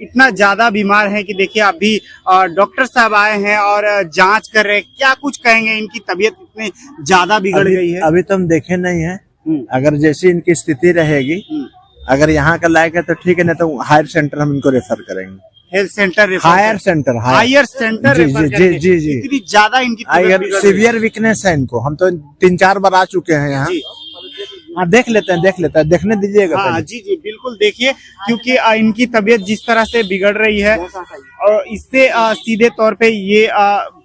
इतना ज्यादा बीमार हैं कि देखिए अभी डॉक्टर साहब आए हैं और जांच कर रहे हैं। क्या कुछ कहेंगे, इनकी तबीयत इतनी ज्यादा बिगड़ गई है? अभी तो हम देखे नहीं है। अगर जैसी इनकी स्थिति रहेगी, अगर यहाँ का लायक है तो ठीक है, नहीं तो हायर सेंटर हम इनको रेफर करेंगे। Health centre, higher centre, higher centre जी। इतनी ज्यादा इनकी सीवियर वीकनेस है इनको। हम तो 3-4 बार आ चुके हैं यहाँ। हाँ, देख लेते हैं, देखने दीजिएगा। हाँ जी बिल्कुल देखिए, क्योंकि इनकी तबीयत जिस तरह से बिगड़ रही है और इससे सीधे तौर पे ये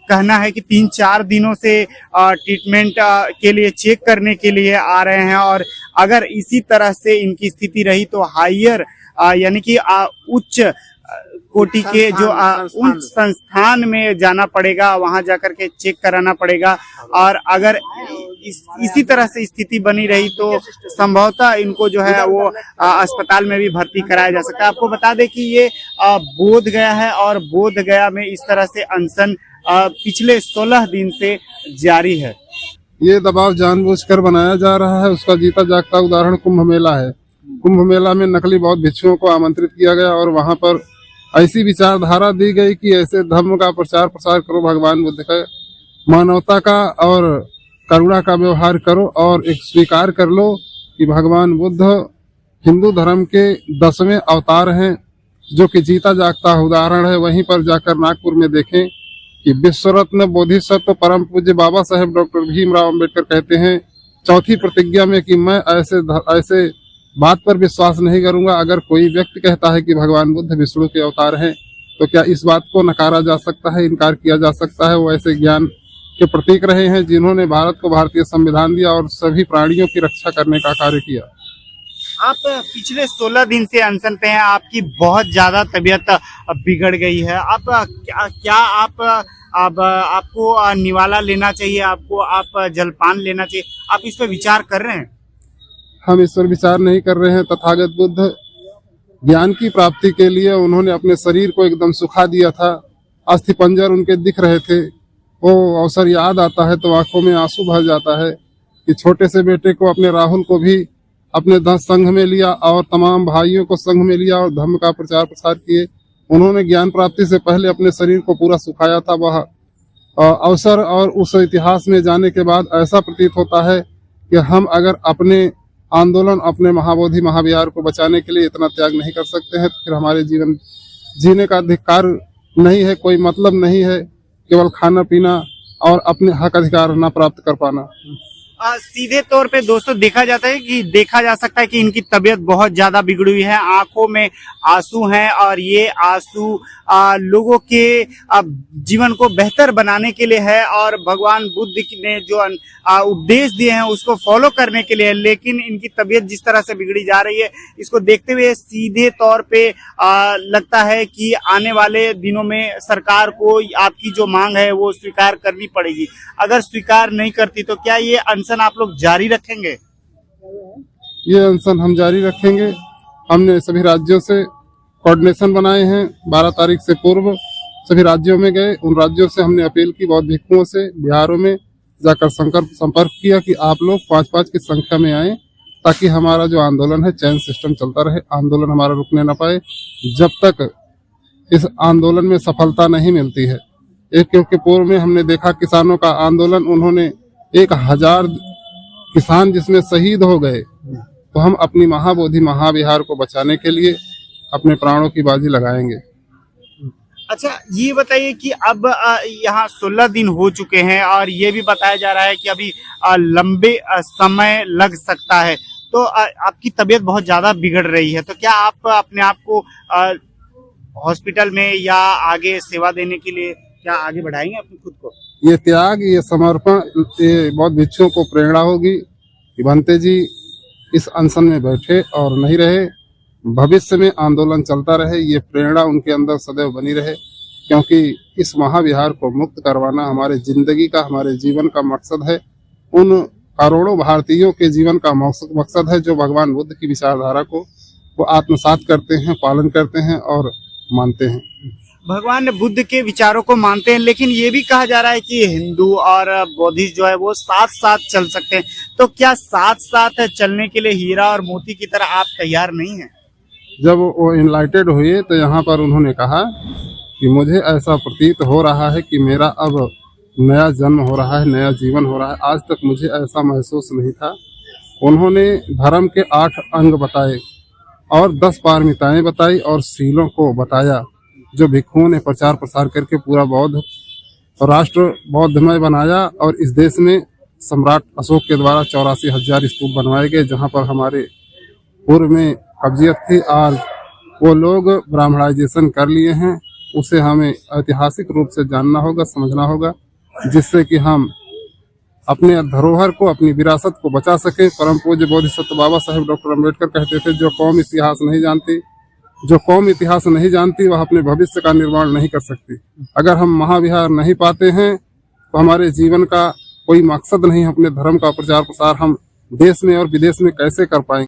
कहना है कि 3-4 दिनों से ट्रीटमेंट के लिए चेक करने के लिए आ रहे हैं और अगर इसी तरह से इनकी स्थिति रही तो हायर यानी कि उच्च कोटि के जो उच्च संस्थान में जाना पड़ेगा, वहां जाकर के चेक कराना पड़ेगा। और अगर इसी तरह से स्थिति बनी रही तो संभवतः इनको जो है वो अस्पताल में भी भर्ती कराया जा सकता है। आपको बता दें कि ये बोध गया है और बोध गया में इस तरह से अनशन पिछले 16 दिन से जारी है। ये दबाव जानबूझकर बनाया जा रहा है। उसका जीता जागता उदाहरण कुंभ मेला है। कुंभ मेला में नकली बौद्ध भिक्षुओं को आमंत्रित किया गया और वहां पर ऐसी विचारधारा दी गई कि ऐसे धर्म का प्रचार प्रसार करो, भगवान बुद्ध का मानवता का और करुणा का व्यवहार करो और एक स्वीकार कर लो कि भगवान बुद्ध हिंदू धर्म के 10वें अवतार हैं, जो कि जीता जागता उदाहरण है। वहीं पर जाकर नागपुर में देखें कि विश्व रत्न बोधिसत्व परम पूज्य बाबा साहेब डॉक्टर भीमराव अंबेडकर कहते हैं चौथी प्रतिज्ञा में कि मैं ऐसे बात पर विश्वास नहीं करूंगा। अगर कोई व्यक्ति कहता है कि भगवान बुद्ध विष्णु के अवतार हैं, तो क्या इस बात को नकारा जा सकता है, इनकार किया जा सकता है? वो ऐसे ज्ञान के प्रतीक रहे हैं जिन्होंने भारत को भारतीय संविधान दिया और सभी प्राणियों की रक्षा करने का कार्य किया। आप पिछले 16 दिन से अनशन पे हैं, आपकी बहुत ज्यादा तबीयत बिगड़ गई है। आप क्या अब आपको निवाला लेना चाहिए, आपको आप जलपान लेना चाहिए, आप इस पर विचार कर रहे हैं? हम इस पर विचार नहीं कर रहे हैं। तथागत बुद्ध ज्ञान की प्राप्ति के लिए उन्होंने अपने शरीर को एकदम सुखा दिया था। अस्थि पंजर उनके दिख रहे थे। वो अवसर याद आता है तो आंखों में आंसू भर जाता है कि छोटे से बेटे को, अपने राहुल को भी अपने संघ में लिया और तमाम भाइयों को संघ में लिया और धर्म का प्रचार प्रसार किए। उन्होंने ज्ञान प्राप्ति से पहले अपने शरीर को पूरा सुखाया था। वह अवसर और उस इतिहास में जाने के बाद ऐसा प्रतीत होता है कि हम अगर अपने आंदोलन, अपने महाबोधि महाविहार को बचाने के लिए इतना त्याग नहीं कर सकते हैं, तो फिर हमारे जीवन जीने का अधिकार नहीं है, कोई मतलब नहीं है। केवल खाना पीना और अपने हक अधिकार न प्राप्त कर पाना। सीधे तौर पे दोस्तों देखा जा सकता है कि इनकी तबीयत बहुत ज्यादा बिगड़ी हुई है। आंखों में आंसू हैं और ये आंसू लोगों के जीवन को बेहतर बनाने के लिए है और भगवान बुद्ध ने जो उपदेश दिए हैं उसको फॉलो करने के लिए है। लेकिन इनकी तबीयत जिस तरह से बिगड़ी जा रही है, इसको देखते हुए सीधे तौर पे लगता है कि आने वाले दिनों में सरकार को आपकी जो मांग है वो स्वीकार करनी पड़ेगी। अगर स्वीकार नहीं करती तो क्या ये अनशन आप लोग जारी रखेंगे? ये अनशन हम जारी रखेंगे। हमने सभी राज्यों से कोऑर्डिनेशन बनाए हैं। 12 तारीख से पूर्व सभी राज्यों में गए। उन राज्यों से हमने अपील की, बौद्ध भिक्षुओं से बिहारों में जाकर संपर्क किया कि आप लोग 5-5 की संख्या में आए, ताकि हमारा जो आंदोलन है चैन सिस्टम चलता रहे, आंदोलन हमारा रुकने न पाए जब तक इस आंदोलन में सफलता नहीं मिलती है। क्योंकि पूर्व में हमने देखा किसानों का आंदोलन, उन्होंने 1000 किसान जिसमें शहीद हो गए। तो हम अपनी महाबोधि महाविहार को बचाने के लिए अपने प्राणों की बाजी लगाएंगे। अच्छा, ये बताइए कि अब यहाँ 16 दिन हो चुके हैं और ये भी बताया जा रहा है कि अभी लंबे समय लग सकता है, तो आपकी तबीयत बहुत ज्यादा बिगड़ रही है, तो क्या आप अपने आप को हॉस्पिटल में या आगे सेवा देने के लिए क्या आगे बढ़ाएंगे अपने खुद को? ये त्याग, ये समर्पण, ये बौद्ध भिक्षुओं को प्रेरणा होगी कि भंते जी इस अनशन में बैठे और नहीं रहे, भविष्य में आंदोलन चलता रहे। ये प्रेरणा उनके अंदर सदैव बनी रहे, क्योंकि इस महाविहार को मुक्त करवाना हमारे जिंदगी का, हमारे जीवन का मकसद है। उन करोड़ों भारतीयों के जीवन का मकसद है जो भगवान बुद्ध की विचारधारा को वो आत्मसात करते हैं, पालन करते हैं और मानते हैं। भगवान बुद्ध के विचारों को मानते हैं, लेकिन ये भी कहा जा रहा है कि हिंदू और बौद्धिस्ट जो है वो साथ साथ चल सकते हैं, तो क्या साथ साथ चलने के लिए हीरा और मोती की तरह आप तैयार नहीं हैं? जब वो इनलाइटेड हुए तो यहाँ पर उन्होंने कहा कि मुझे ऐसा प्रतीत हो रहा है कि मेरा अब नया जन्म हो रहा है, नया जीवन हो रहा है। आज तक मुझे ऐसा महसूस नहीं था। उन्होंने धर्म के 8 अंग बताए और 10 पारमिताएं बताई और शीलों को बताया, जो भिक्षुओं ने प्रचार प्रसार करके पूरा बौद्ध राष्ट्र बौद्धमय बनाया। और इस देश में सम्राट अशोक के द्वारा 84,000 स्तूप बनवाए गए, जहाँ पर हमारे पूर्व में कब्जियत थी। आज वो लोग ब्राह्मणाइजेशन कर लिए हैं। उसे हमें ऐतिहासिक रूप से जानना होगा, समझना होगा, जिससे कि हम अपने धरोहर को, अपनी विरासत को बचा सके। परम पूज्य बोधिसत्व बाबा साहेब डॉक्टर अम्बेडकर कहते थे, जो कौम इतिहास नहीं जानती वह अपने भविष्य का निर्माण नहीं कर सकती। अगर हम महाविहार नहीं पाते हैं तो हमारे जीवन का कोई मकसद नहीं। अपने धर्म का प्रचार प्रसार हम देश में और विदेश में कैसे कर पाएंगे।